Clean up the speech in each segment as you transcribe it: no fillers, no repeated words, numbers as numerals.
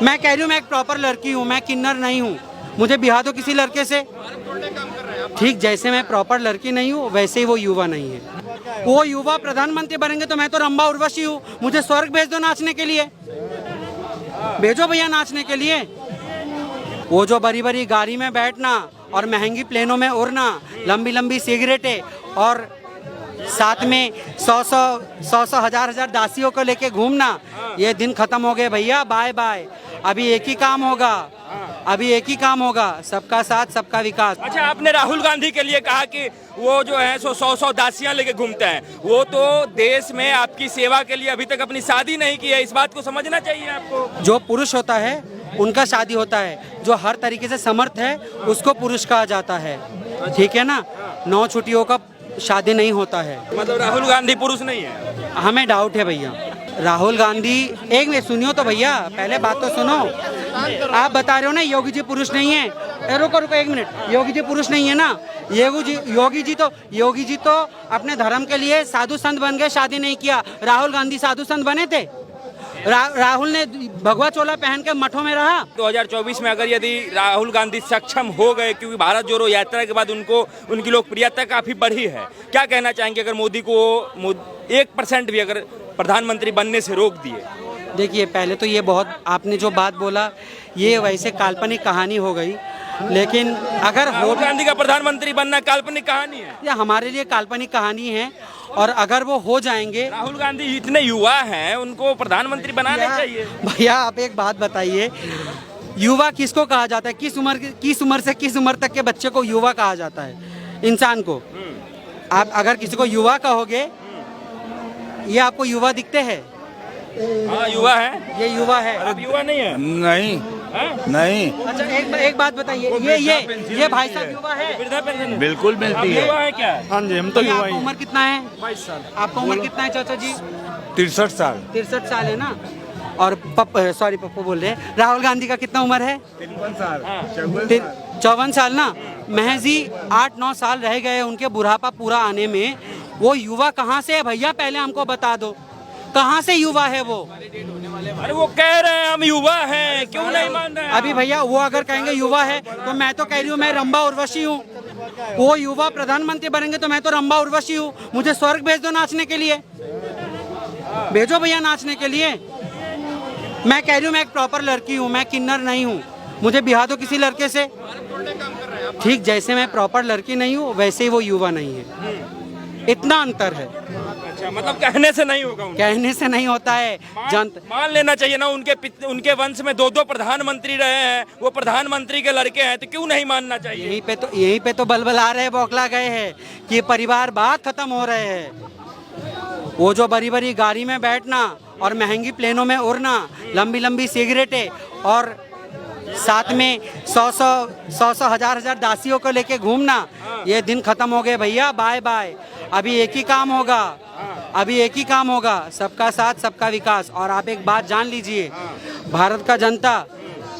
मैं कह रही हूँ मैं एक प्रॉपर लड़की हूँ, मैं किन्नर नहीं हूँ, मुझे बिहा दो किसी लड़के से। ठीक जैसे मैं प्रॉपर लड़की नहीं हूँ वैसे ही वो युवा नहीं है। वो युवा प्रधानमंत्री बनेंगे तो मैं तो रंभा उर्वशी हूँ, मुझे स्वर्ग भेज दो नाचने के लिए, भेजो भैया नाचने के लिए। वो जो बड़ी बड़ी गाड़ी में बैठना और महंगी प्लेनों में उड़ना, लंबी लंबी सिगरेटें और साथ में सौ हजार दासियों को लेके घूमना, ये दिन खत्म हो गए भैया, बाय बाय। अभी एक ही काम होगा, अभी एक ही काम होगा, सबका साथ सबका विकास। अच्छा, आपने राहुल गांधी के लिए कहा कि वो जो है सौ दासियां लेके घूमते हैं, वो तो देश में आपकी सेवा के लिए अभी तक अपनी शादी नहीं की है, इस बात को समझना चाहिए आपको। जो पुरुष होता है उनका शादी होता है, जो हर तरीके से समर्थ है उसको पुरुष कहा जाता है, ठीक है ना। 9 छुट्टियों का शादी नहीं होता है। मतलब राहुल गांधी पुरुष नहीं है? हमें डाउट है भैया। राहुल गांधी, एक मिनट सुनियो तो भैया, पहले बात तो सुनो। आप बता रहे हो ना योगी जी पुरुष नहीं है, रुको रुको एक मिनट, योगी जी पुरुष नहीं है ना। योगी जी तो अपने धर्म के लिए साधु संत बन गए, शादी नहीं किया। राहुल गांधी साधु संत बने थे? राहुल ने भगवा चोला पहन के मठों में रहा। 2024 में अगर यदि राहुल गांधी सक्षम हो गए, क्योंकि भारत जोड़ो यात्रा के बाद उनकी लोकप्रियता काफी बढ़ी है, क्या कहना चाहेंगे अगर मोदी को 1% भी अगर प्रधानमंत्री बनने से रोक दिए? देखिए, पहले तो ये बहुत आपने जो बात बोला ये वैसे काल्पनिक कहानी हो गई, लेकिन अगर राहुल गांधी का प्रधानमंत्री बनना काल्पनिक कहानी है? ये हमारे लिए काल्पनिक कहानी है, और अगर वो हो जाएंगे। राहुल गांधी इतने युवा हैं, उनको प्रधानमंत्री बनाना चाहिए। भैया आप एक बात बताइए, युवा किसको कहा जाता है? किस उम्र से किस उम्र तक के बच्चे को युवा कहा जाता है? इंसान को। आप अगर किसी को युवा कहोगे, ये आपको युवा दिखते हैं? हाँ, युवा है। ये युवा है। आप युवा नहीं है? नहीं नहीं। अच्छा, एक बात बताइए, ये भाई साहब युवा है? वृद्धा पेंशन बिल्कुल मिलती है। युवा है क्या? हाँ जी, हम तो युवा ही। उम्र कितना है? 22 साल। आपका उम्र कितना है चाचा जी? 63 साल। 63 साल है ना। और पप्पू बोल रहे हैं, राहुल गांधी का कितना उम्र है? 53 साल। 54 साल ना। महज ही 8-9 साल रह गए उनके बुढ़ापा पूरा आने में। वो युवा कहाँ से है भैया, पहले हमको बता दो, कहाँ से युवा है वो? अरे वो कह रहे हैं हम युवा हैं, क्यों नहीं मान रहे हैं? अभी भैया वो अगर कहेंगे युवा है तो मैं तो कह रही हूँ मैं रंभा उर्वशी हूँ। वो युवा प्रधानमंत्री बनेंगे तो मैं तो रंभा उर्वशी हूँ, मुझे स्वर्ग भेज दो नाचने के लिए, भेजो भैया नाचने के लिए। मैं कह रही हूँ मैं एक प्रॉपर लड़की हूँ, मैं किन्नर नहीं हूँ, मुझे बिहा दो किसी लड़के से। ठीक जैसे मैं प्रॉपर लड़की नहीं हूँ वैसे ही वो युवा नहीं है, इतना अंतर है। अच्छा, मतलब कहने से नहीं होगा? कहने से नहीं होता है, मान लेना चाहिए ना। उनके वंश में 2 प्रधानमंत्री रहे हैं, वो प्रधानमंत्री के लड़के हैं, तो क्यों नहीं मानना चाहिए? यहीं पे तो बलबला रहे, बौखला गए हैं कि ये परिवार बात खत्म हो रहे हैं। वो जो बड़ी बड़ी गाड़ी में बैठना और महंगी प्लेनों में उड़ना, लंबी लंबी सिगरेटें और साथ में सौ हजार दासियों को लेके घूमना, ये दिन खत्म हो गए भैया, बाय बाय। अभी एक ही काम होगा, अभी एक ही काम होगा, सबका साथ सबका विकास। और आप एक बात जान लीजिए, भारत का जनता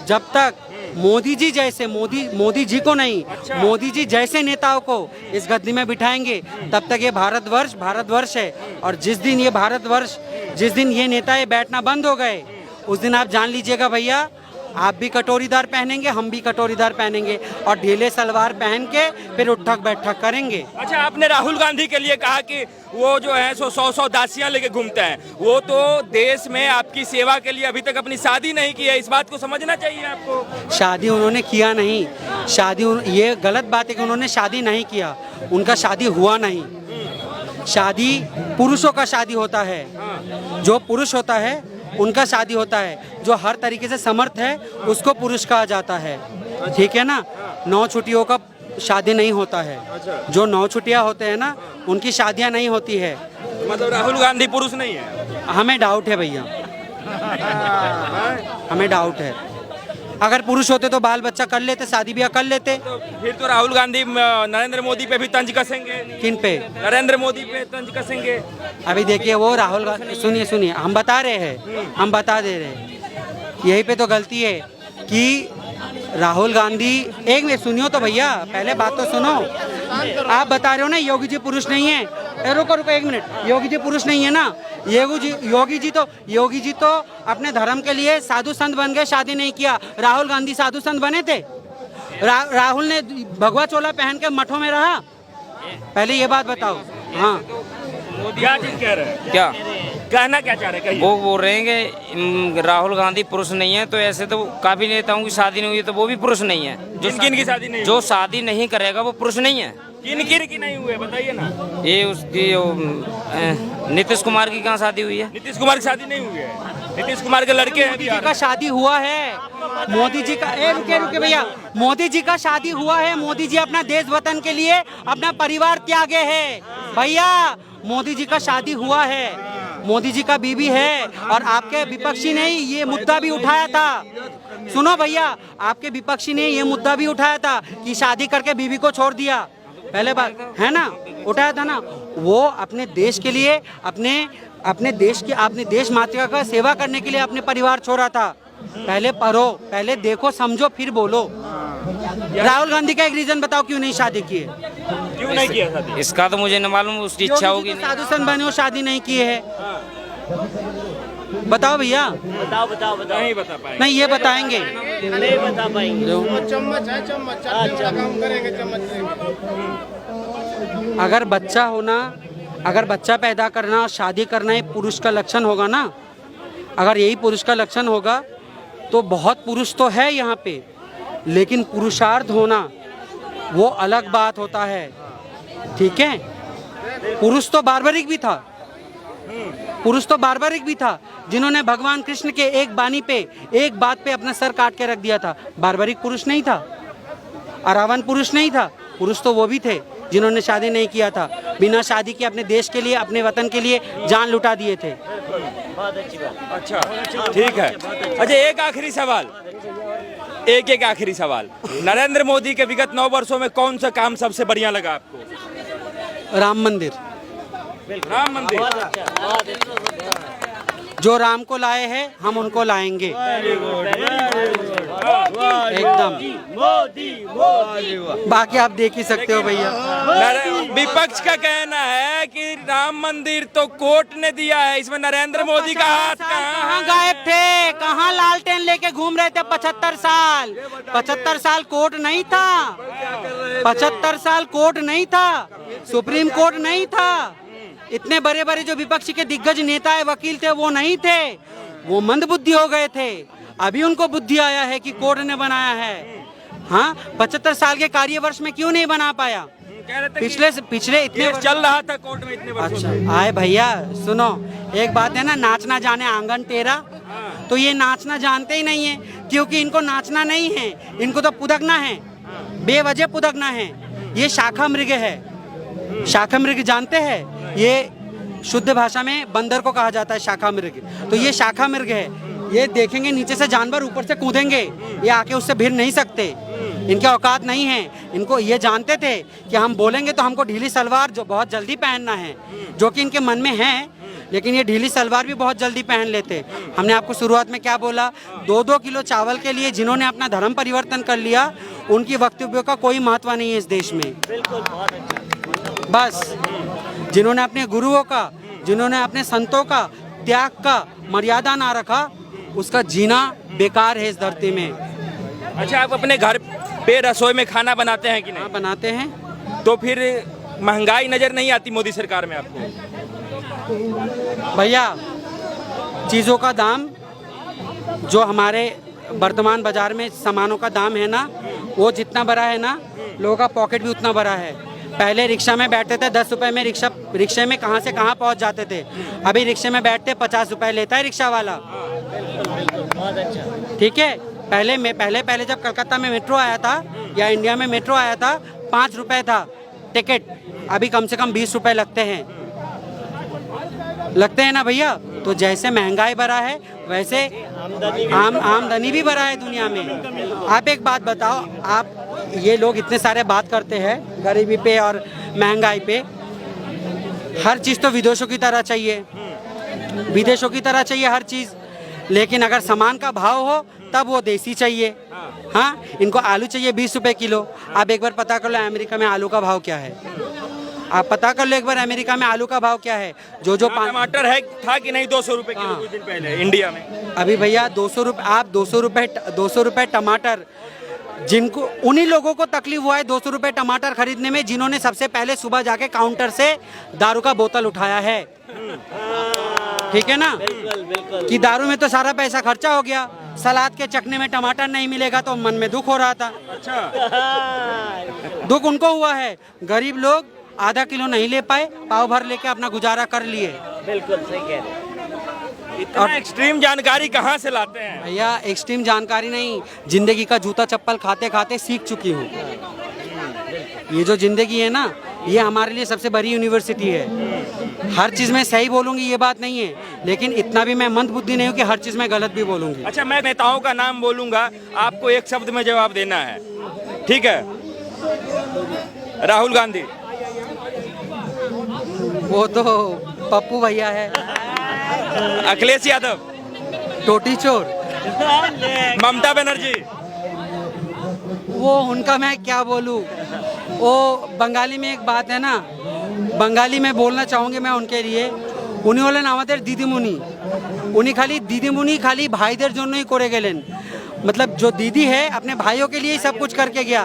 जब तक मोदी जी जैसे मोदी जी को नहीं, मोदी जी जैसे नेताओं को इस गद्दी में बिठाएंगे, तब तक ये भारतवर्ष है। और जिस दिन ये नेता बैठना बंद हो गए, उस दिन आप जान लीजिएगा भैया, आप भी कटोरीदार पहनेंगे, हम भी कटोरीदार पहनेंगे और ढीले सलवार पहन के फिर उठक बैठक करेंगे। अच्छा, आपने राहुल गांधी के लिए कहा कि वो जो है सौ दासियां लेके घूमते हैं, वो तो देश में आपकी सेवा के लिए अभी तक अपनी शादी नहीं की है, इस बात को समझना चाहिए आपको। शादी उन्होंने किया नहीं, ये गलत बात है कि उन्होंने शादी नहीं किया, उनका शादी हुआ नहीं। शादी पुरुषों का शादी होता है, जो पुरुष होता है उनका शादी होता है, जो हर तरीके से समर्थ है उसको पुरुष कहा जाता है, ठीक है ना। 9 छुट्टियों का शादी नहीं होता है, जो 9 छुट्टियां होते हैं ना उनकी शादियां नहीं होती है। मतलब राहुल गांधी पुरुष नहीं है? हमें डाउट है भैया, हमें डाउट है। अगर पुरुष होते तो बाल बच्चा कर लेते, शादी ब्याह कर लेते। तो फिर तो राहुल गांधी नरेंद्र मोदी पे भी तंज कसेंगे। किन पे? नरेंद्र मोदी पे तंज कसेंगे। अभी देखिए वो राहुल गांधी, सुनिए हम बता रहे हैं, हम बता दे रहे हैं, यही पे तो गलती है कि राहुल गांधी, एक मिनट सुनियो तो भैया, पहले बात तो सुनो। आप बता रहे हो ना योगी जी पुरुष नहीं है, रुको रुको एक मिनट, योगी जी पुरुष नहीं है ना। योगी जी तो अपने धर्म के लिए साधु संत बन गए, शादी नहीं किया। राहुल गांधी साधु संत बने थे? राहुल ने भगवा चोला पहन के मठों में रहा? पहले ये बात बताओ। हाँ, क्या चीज कह रहे हैं, क्या कहना क्या चाह रहे हैं, वो बोल रहे हैं कि राहुल गांधी पुरुष नहीं है, तो ऐसे तो काफी नेताओं की शादी नहीं हुई तो वो भी पुरुष नहीं है। किन की शादी नहीं जो शादी नहीं करेगा वो पुरुष नहीं है। किन की नहीं हुए बताइए ना। ये उसकी नीतीश कुमार की कहाँ शादी हुई है? नीतीश कुमार की शादी नहीं हुई है। नीतीश कुमार के लड़के हैं मोदी जी का शादी हुआ है। मोदी जी का रुके भैया, मोदी जी का शादी हुआ है। मोदी जी अपना देश वतन के लिए अपना परिवार त्यागे है भैया। मोदी जी का शादी हुआ है, मोदी जी का बीबी है। और आपके विपक्षी ने ये मुद्दा भी उठाया था। सुनो भैया, आपके विपक्षी ने ये मुद्दा भी उठाया था कि शादी करके बीबी को छोड़ दिया। पहले बात है ना, उठाया था ना। वो अपने देश के लिए, अपने देश मातृका का सेवा करने के लिए अपने परिवार छोड़ा था। पहले पढ़ो, पहले देखो, समझो, फिर बोलो। राहुल गांधी का एक रीजन बताओ क्यों नहीं शादी की है? क्यों नहीं किया शादी? इसका तो मुझे न मालूम, उसकी इच्छा होगी। साधु संत बने हो, शादी नहीं की है, बताओ भैया। बताओ नहीं बता पाएंगे। नहीं, ये बताएंगे। नहीं बता पाएंगे। चम्मच है, चम्मच काम करेंगे, चम्मच। अगर बच्चा पैदा करना और शादी करना एक पुरुष का लक्षण होगा ना, अगर यही पुरुष का लक्षण होगा तो बहुत पुरुष तो है यहाँ पे, लेकिन पुरुषार्थ होना वो अलग बात होता है। ठीक है, पुरुष तो बार्बरिक भी था, जिन्होंने भगवान कृष्ण के एक बात पे अपना सर काट के रख दिया था। बार्बरिक पुरुष नहीं था, अरावन पुरुष नहीं था। पुरुष तो वो भी थे जिन्होंने शादी नहीं किया था, बिना शादी के अपने देश के लिए, अपने वतन के लिए जान लुटा दिए थे। बहुत अच्छी बात। अच्छा, ठीक है। अच्छा, एक आखिरी सवाल, नरेंद्र मोदी के विगत 9 वर्षों में कौन सा काम सबसे बढ़िया लगा आपको? राम मंदिर। बहुत अच्छा। जो राम को लाए हैं हम उनको लाएंगे एकदम। बाकी आप देख ही सकते हो भैया। विपक्ष का कहना है कि राम मंदिर तो कोर्ट ने दिया है, इसमें नरेंद्र मोदी का हाथ कहाँ गायब थे? कहाँ लालटेन लेके घूम रहे थे 75 साल? 75 साल कोर्ट नहीं था, 75 साल कोर्ट नहीं था, सुप्रीम कोर्ट नहीं था। इतने बड़े बड़े जो विपक्षी के दिग्गज नेता है, वकील थे, वो नहीं थे, वो मंदबुद्धि हो गए थे। अभी उनको बुद्धि आया है कि कोर्ट ने बनाया है। हाँ, 75 साल के कार्यवर्ष में क्यों नहीं बना पाया? पिछले इतने चल रहा था कोर्ट में इतने वर्षों से। अच्छा आए भैया, सुनो, एक बात है ना, नाचना जाने आंगन टेरा, तो ये नाचना जानते ही नहीं है, क्योंकि इनको नाचना नहीं है, इनको तो पुदकना है, बेवजह पुदकना है। ये शाखा मृग है। शाखा मृग जानते हैं? ये शुद्ध भाषा में बंदर को कहा जाता है शाखा मृग। तो ये शाखा मृग है। ये देखेंगे नीचे से जानवर, ऊपर से कूदेंगे, ये आके उससे भिड़ नहीं सकते, इनके औकात नहीं है। इनको ये जानते थे कि हम बोलेंगे तो हमको ढीली सलवार जो बहुत जल्दी पहनना है, जो कि इनके मन में है, लेकिन ये ढीली सलवार भी बहुत जल्दी पहन लेते। हमने आपको शुरुआत में क्या बोला? 2-2 किलो चावल के लिए जिन्होंने अपना धर्म परिवर्तन कर लिया, उनकी वक्तव्यों का कोई महत्व नहीं है इस देश में। बस जिन्होंने अपने गुरुओं का, जिन्होंने अपने संतों का त्याग का मर्यादा ना रखा, उसका जीना बेकार है इस धरती में। अच्छा, आप अपने घर पे रसोई में खाना बनाते हैं कि नहीं? हाँ, बनाते हैं। तो फिर महंगाई नजर नहीं आती मोदी सरकार में आपको? भैया, चीज़ों का दाम जो हमारे वर्तमान बाजार में सामानों का दाम है ना, वो जितना बड़ा है ना, लोगों का पॉकेट भी उतना बड़ा है। पहले रिक्शा में बैठते थे 10 रुपए में, रिक्शे में कहाँ से कहाँ पहुँच जाते थे। अभी रिक्शे में बैठते 50 रुपए लेता है रिक्शा वाला। ठीक है, पहले जब कलकत्ता में मेट्रो आया था या इंडिया में मेट्रो आया था, 5 रुपए था टिकट, अभी कम से कम 20 रुपए लगते हैं ना भैया। तो जैसे महंगाई बढ़ा है, वैसे आमदनी भी बढ़ा है दुनिया में। आप एक बात बताओ, आप ये लोग इतने सारे बात करते हैं गरीबी पे और महंगाई पे, हर चीज़ तो विदेशों की तरह चाहिए हर चीज़, लेकिन अगर सामान का भाव हो तब वो देसी चाहिए। हाँ, इनको आलू चाहिए 20 रुपए किलो। आप एक बार पता कर लो अमेरिका में आलू का भाव क्या है। आप पता कर लो एक बार अमेरिका में आलू का भाव क्या है। जो टमाटर है था कि नहीं 200 रुपए किलो कुछ दिन पहले इंडिया में। अभी भैया 200 रुपये, आप 200 रुपये टमाटर, जिनको उन्हीं लोगों को तकलीफ हुआ है 200 रुपये टमाटर खरीदने में जिन्होंने सबसे पहले सुबह जाके काउंटर से दारू का बोतल उठाया है। ठीक है ना, कि दारू में तो सारा पैसा खर्चा हो गया, सलाद के चखने में टमाटर नहीं मिलेगा तो मन में दुख हो रहा था। अच्छा, दुख उनको हुआ है, गरीब लोग आधा किलो नहीं ले पाए, पाव भर लेके अपना गुजारा कर लिए। बिल्कुल सही कह रहे हैं। इतना एक्सट्रीम जानकारी कहाँ से लाते हैं? भैया एक्सट्रीम जानकारी नहीं, जिंदगी का जूता चप्पल खाते खाते सीख चुकी हूँ। ये जो जिंदगी है ना, ये हमारे लिए सबसे बड़ी यूनिवर्सिटी है। हर चीज़ में सही बोलूँगी ये बात नहीं है, लेकिन इतना भी मैं मंदबुद्धि नहीं हूँ कि हर चीज़ में गलत भी बोलूँगी। अच्छा, मैं नेताओं का नाम बोलूंगा, आपको एक शब्द में जवाब देना है, ठीक है? राहुल गांधी, वो तो पप्पू भैया है। अखिलेश यादव, टोटी चोर, ममता बनर्जी, वो उनका मैं क्या बोलूँ। वो बंगाली में एक बात है ना, बंगाली में बोलना चाहूँगी मैं उनके लिए, उन्हीं হলেন আমাদের দিদিমণি। उन्हीं खाली दीदीमुनी खाली भाईদের জন্যই করে গেলেন। मतलब जो दीदी है अपने भाइयों के लिए ही सब कुछ करके गया।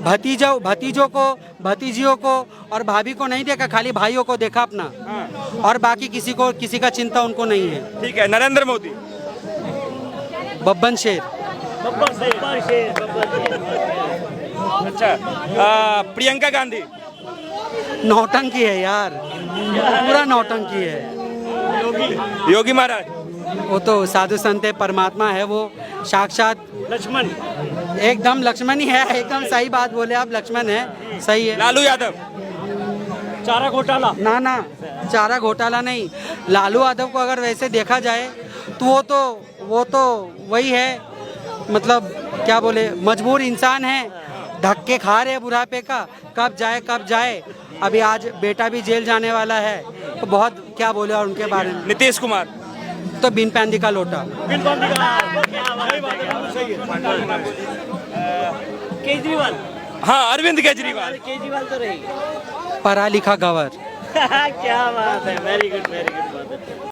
भतीजों को, भतीजियों को और भाभी को नहीं देखा, खाली भाइयों को देखा अपना, और बाकी किसी का चिंता उनको नहीं है। ठीक है। नरेंद्र मोदी, बब्बन शेर। अच्छा, प्रियंका गांधी, नौटंकी है यार, पूरा नौटंकी है। योगी महाराज, वो तो साधु संत है, परमात्मा है, वो साक्षात लक्ष्मण, एकदम लक्ष्मण ही है। एकदम सही बात बोले आप, लक्ष्मण है, सही है। लालू यादव, चारा घोटाला, ना चारा घोटाला नहीं। लालू यादव को अगर वैसे देखा जाए तो वो तो वही है, मतलब क्या बोले, मजबूर इंसान है, धक्के खा रहे बुढ़ापे का, कब जाए। अभी आज बेटा भी जेल जाने वाला है, तो बहुत क्या बोले और उनके बारे में। नीतीश कुमार, तो बिन पैंदी का लोटा। केजरीवाल, हाँ अरविंद केजरीवाल, केजरीवाल तो रहेगी। पढ़ा लिखा गवर। क्या बात है, वेरी गुड बात है।